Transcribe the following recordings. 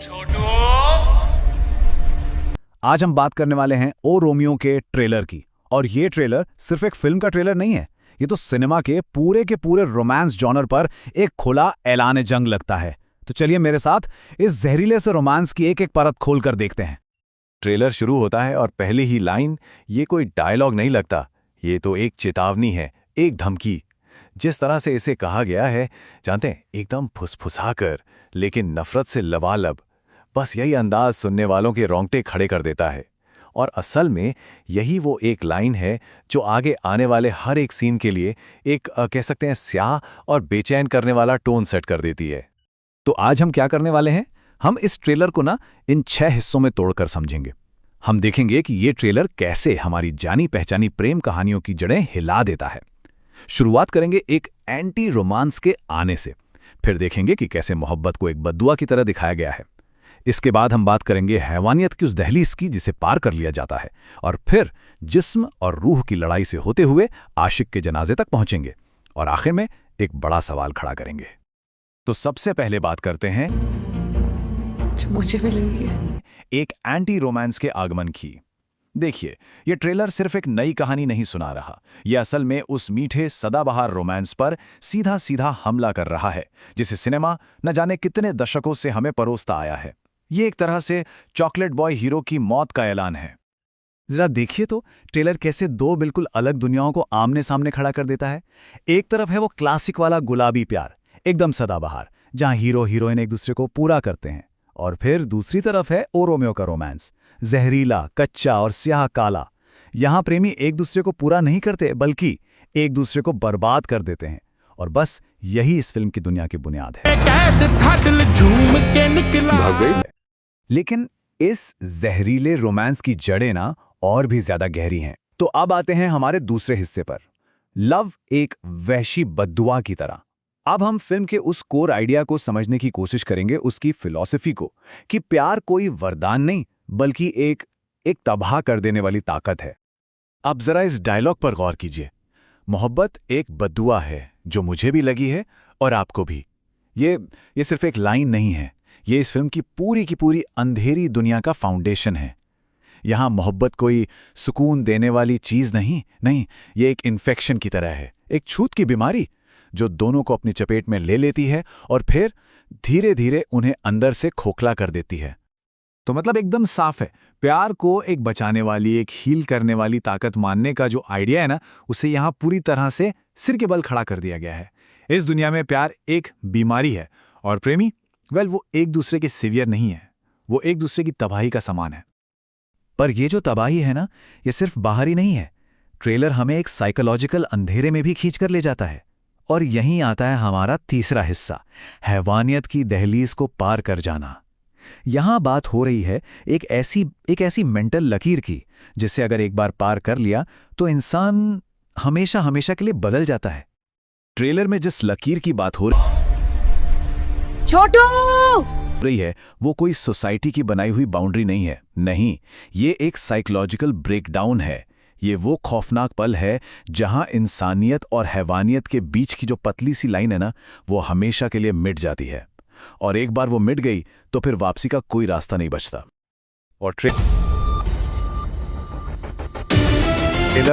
छोटू। आज हम बात करने वाले हैं ओ रोमियो के ट्रेलर की। और ये ट्रेलर सिर्फ एक फिल्म का ट्रेलर नहीं है, ये तो सिनेमा के पूरे रोमांस जॉनर पर एक खुला ऐलान जंग लगता है। तो चलिए मेरे साथ इस जहरीले से रोमांस की एक एक परत खोलकर देखते हैं। ट्रेलर शुरू होता है और पहली ही लाइन, ये कोई डायलॉग नहीं लगता, ये तो एक चेतावनी है, एक धमकी। जिस तरह से इसे कहा गया है, जानते हैं, एकदम फुसफुसाकर लेकिन नफरत से लबालब। बस यही अंदाज सुनने वालों के रोंगटे खड़े कर देता है। और असल में यही वो एक लाइन है जो आगे आने वाले हर एक सीन के लिए एक कह सकते हैं स्याह और बेचैन करने वाला टोन सेट कर देती है। तो आज हम क्या करने वाले हैं, हम इस ट्रेलर को ना इन 6 हिस्सों में तोड़कर समझेंगे। हम देखेंगे कि ये ट्रेलर कैसे हमारी जानी पहचानी प्रेम कहानियों की जड़ें हिला देता है। शुरुआत करेंगे एक एंटी रोमांस के आने से, फिर देखेंगे कि कैसे मोहब्बत को एक बद्दुआ की तरह दिखाया गया है। इसके बाद हम बात करेंगे हैवानियत की उस दहलीज की जिसे पार कर लिया जाता है, और फिर जिस्म और रूह की लड़ाई से होते हुए आशिक के जनाजे तक पहुंचेंगे, और आखिर में एक बड़ा सवाल खड़ा करेंगे। तो सबसे पहले बात करते हैं मुझे भी लगी है एक एंटी रोमांस के आगमन की। देखिए, ये ट्रेलर सिर्फ एक नई कहानी नहीं सुना रहा, यह असल में उस मीठे सदाबहार रोमांस पर सीधा सीधा हमला कर रहा है जिसे सिनेमा न जाने कितने दशकों से हमें परोसता आया है। ये एक तरह से चॉकलेट बॉय हीरो की मौत का ऐलान है। जरा देखिए तो ट्रेलर कैसे दो बिल्कुल अलग दुनियाओं को आमने सामने खड़ा कर देता है। एक तरफ है वो क्लासिक वाला गुलाबी प्यार, एकदम सदाबहार, जहां हीरो हीरोइन एक दूसरे को पूरा करते हैं, और फिर दूसरी तरफ है ओ रोमियो का रोमांस, जहरीला, कच्चा और स्याह काला। यहां प्रेमी एक दूसरे को पूरा नहीं करते बल्कि एक दूसरे को बर्बाद कर देते हैं, और बस यही इस फिल्म की दुनिया की बुनियाद है। लेकिन इस जहरीले रोमांस की जड़ें ना और भी ज्यादा गहरी हैं। तो अब आते हैं हमारे दूसरे हिस्से पर, लव एक वहशी बद्दुआ की तरह। अब हम फिल्म के उस कोर आइडिया को समझने की कोशिश करेंगे, उसकी फिलॉसफी को, कि प्यार कोई वरदान नहीं बल्कि एक तबाह कर देने वाली ताकत है। अब जरा इस डायलॉग पर गौर कीजिए। मोहब्बत एक बद्दुआ है जो मुझे भी लगी है और आपको भी। ये सिर्फ एक लाइन नहीं है, ये इस फिल्म की पूरी अंधेरी दुनिया का फाउंडेशन है। यहां मोहब्बत कोई सुकून देने वाली चीज नहीं, ये एक इन्फेक्शन की तरह है, एक छूत की बीमारी जो दोनों को अपनी चपेट में ले लेती है और फिर धीरे धीरे उन्हें अंदर से खोखला कर देती है। तो मतलब एकदम साफ है, प्यार को एक बचाने वाली, एक हील करने वाली ताकत मानने का जो आइडिया है ना, उसे यहां पूरी तरह से सिर के बल खड़ा कर दिया गया है। इस दुनिया में प्यार एक बीमारी है और प्रेमी, वो एक दूसरे के सिवियर नहीं है, वो एक दूसरे की तबाही का समान है। पर ये जो तबाही है ना, ये सिर्फ बाहरी नहीं है। ट्रेलर हमें एक साइकोलॉजिकल अंधेरे में भी खींच कर ले जाता है। और यहीं आता है हमारा तीसरा हिस्सा, हैवानियत की दहलीज को पार कर जाना। यहां बात हो रही है एक ऐसी मेंटल लकीर की, जिसे अगर एक बार पार कर लिया तो इंसान हमेशा हमेशा के लिए बदल जाता है। ट्रेलर में जिस लकीर की बात हो रही है वो कोई सोसाइटी की बनाई हुई बाउंड्री नहीं है, नहीं, ये एक साइकोलॉजिकल ब्रेकडाउन है। ये वो खौफनाक पल है जहां इंसानियत और हैवानियत के बीच की जो पतली सी लाइन है ना, वो हमेशा के लिए मिट जाती है। और एक बार वो मिट गई तो फिर वापसी का कोई रास्ता नहीं बचता। और ट्रेलर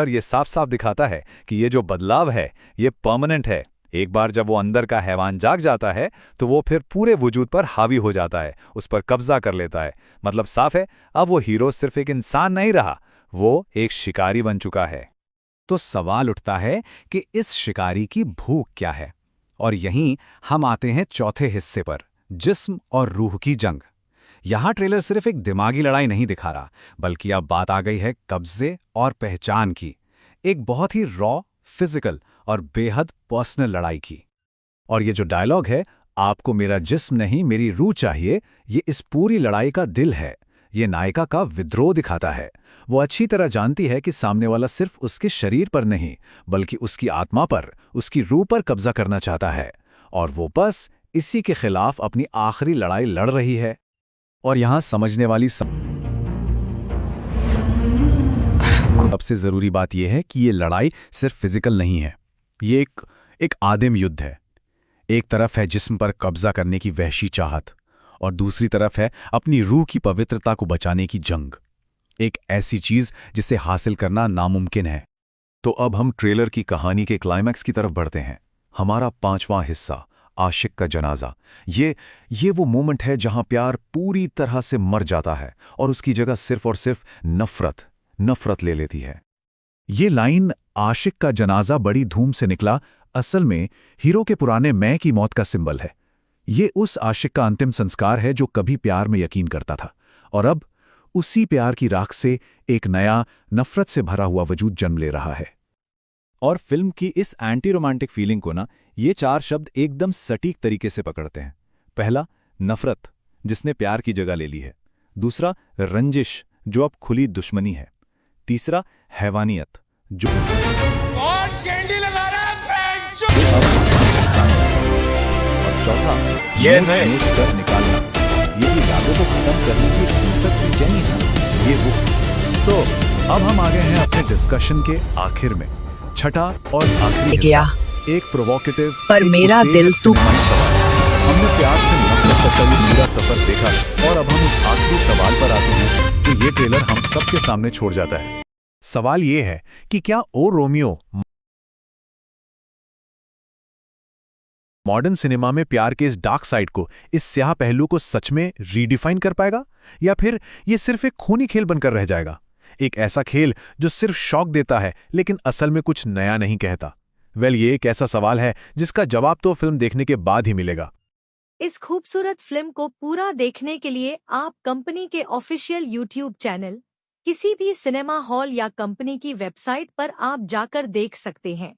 ये साफ साफ दिखाता है कि ये जो बदलाव है ये परमानेंट है। एक बार जब वो अंदर का हैवान जाग जाता है तो वो फिर पूरे वजूद पर हावी हो जाता है, उस पर कब्जा कर लेता है। मतलब साफ है, अब वो हीरो सिर्फ एक इंसान नहीं रहा, वो एक शिकारी बन चुका है। तो सवाल उठता है कि इस शिकारी की भूख क्या है। और यहीं हम आते हैं चौथे हिस्से पर, जिस्म और रूह की जंग। यहां ट्रेलर सिर्फ एक दिमागी लड़ाई नहीं दिखा रहा, बल्कि अब बात आ गई है कब्जे और पहचान की, एक बहुत ही रॉ, फिजिकल और बेहद पर्सनल लड़ाई की। और ये जो डायलॉग है, आपको मेरा जिस्म नहीं मेरी रूह चाहिए, ये इस पूरी लड़ाई का दिल है। ये नायिका का विद्रोह दिखाता है। वो अच्छी तरह जानती है कि सामने वाला सिर्फ उसके शरीर पर नहीं बल्कि उसकी आत्मा पर, उसकी रूह पर कब्जा करना चाहता है, और वो बस इसी के खिलाफ अपनी आखिरी लड़ाई लड़ रही है। और यहां समझने वाली सबसे जरूरी बात यह है कि ये लड़ाई सिर्फ फिजिकल नहीं है, ये एक आदिम युद्ध है। एक तरफ है जिस्म पर कब्जा करने की वहशी चाहत, और दूसरी तरफ है अपनी रूह की पवित्रता को बचाने की जंग। एक ऐसी चीज जिसे हासिल करना नामुमकिन है। तो अब हम ट्रेलर की कहानी के क्लाइमैक्स की तरफ बढ़ते हैं। हमारा 5वां हिस्सा, आशिक का जनाजा। ये वो मोमेंट है जहां प्यार पूरी तरह से मर जाता है और उसकी जगह सिर्फ और सिर्फ नफरत ले लेती है। ये लाइन आशिक का जनाजा बड़ी धूम से निकला, असल में हीरो के पुराने मैं की मौत का सिंबल है। ये उस आशिक का अंतिम संस्कार है जो कभी प्यार में यकीन करता था और अब उसी प्यार की राख से एक नया नफरत से भरा हुआ वजूद जन्म ले रहा है। और फिल्म की इस एंटी रोमांटिक फीलिंग को ना ये 4 शब्द एकदम सटीक तरीके से पकड़ते हैं। पहला, नफरत, जिसने प्यार की जगह ले ली है। दूसरा, रंजिश, जो अब खुली दुश्मनी है। तीसरा, हैवानियत, जो और शेंडी लगा रहा है और चौथा, ये नोच नहीं। नोच कर निकालना। ये जो यादों को खत्म करने की हिंसक बेचैनी है, ये वो। तो अब हम आ गए हैं अपने डिस्कशन के आखिर में। छठा और आखिरी गया। हिस्सा, एक प्रोवोकेटिव पर मेरा दिल तू हमने प्यार से नफरत तक का ये पूरा सफर देखा है और अब हम उस आखिरी सवाल पर आते हैं जो ये ट्रेलर हम सबके सामने छोड़ जाता है। सवाल ये है कि क्या ओ रोमियो मॉडर्न सिनेमा में प्यार के इस डार्क साइड को, इस स्याह पहलू को सच में रीडिफाइन कर पाएगा, या फिर ये सिर्फ एक खूनी खेल बनकर रह जाएगा? एक ऐसा खेल जो सिर्फ शौक देता है लेकिन असल में कुछ नया नहीं कहता। ये एक ऐसा सवाल है जिसका जवाब तो फिल्म देखने के बाद ही मिलेगा। इस खूबसूरत फिल्म को पूरा देखने के लिए आप कंपनी के ऑफिशियल यूट्यूब चैनल, किसी भी सिनेमा हॉल या कंपनी की वेबसाइट पर आप जाकर देख सकते हैं।